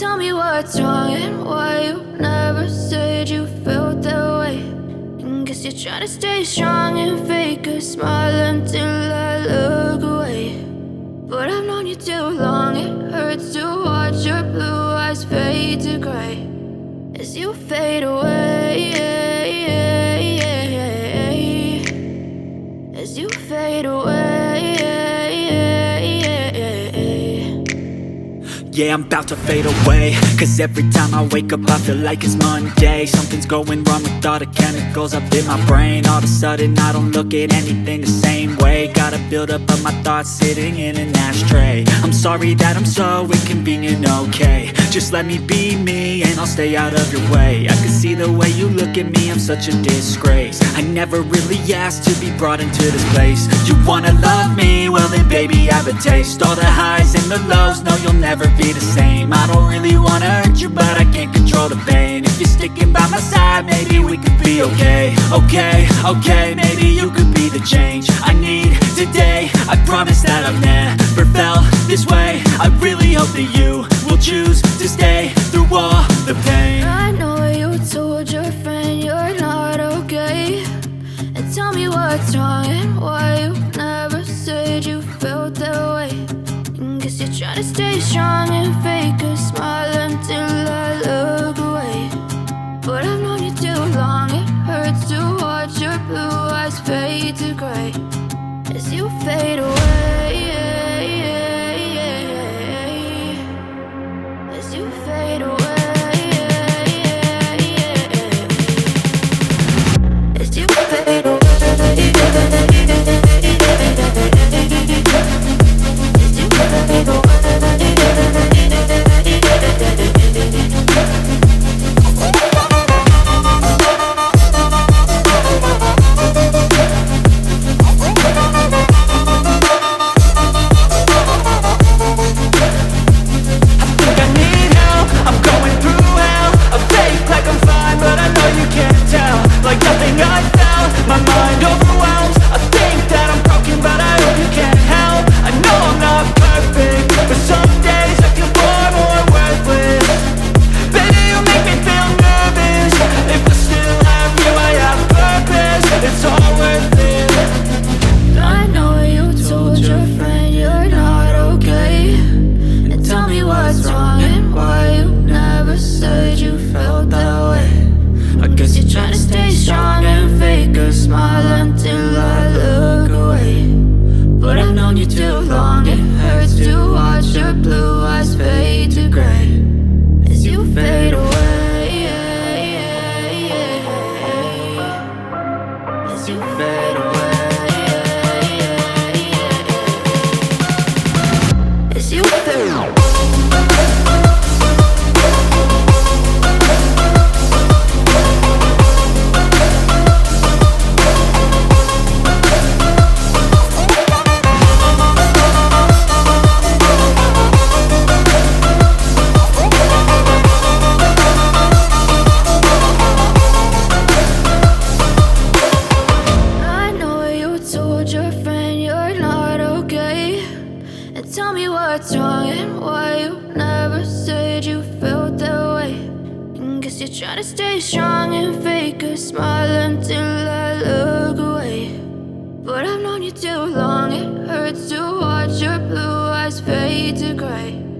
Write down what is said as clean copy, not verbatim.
Tell me what's wrong and why you never said you felt that way. And guess you're trying to stay strong and fake a smile until I look away. But I've known you too long, it hurts to watch your blue eyes fade to gray as you fade away, as you fade away. Yeah, I'm about to fade away, cause every time I wake up I feel like it's Monday. Something's going wrong with all the chemicals up in my brain. All of a sudden I don't look at anything the same way. Got a buildup of my thoughts sitting in an ashtray. I'm sorry that I'm so inconvenient, okay. Just let me be me and I'll stay out of your way. I can see the way you look at me, I'm such a disgrace. I never really asked to be brought into this place. You wanna love me? Well then baby I have a taste. All the highs and the lows, no you'll never be the same. I don't really wanna hurt you, but I can't control the pain. If you're sticking by my side, maybe we could be okay. Okay, maybe you could be the change I need today. I promise that I've never felt this way. I really hope that you will choose to stay through all the pain. I know you told your friend you're not okay. And tell me what's wrong and why you never said you felt that way. Guess you're trying to stay strong and fake a smile until I look away. But I've known you too long, it hurts to watch your blue eyes fade to gray as you fade away, as you fade away, as you fade away. Tell me what's wrong and why you never said you felt that way. And guess you're trying to stay strong and fake a smile until I look away. But I've known you too long, it hurts to watch your blue eyes fade to gray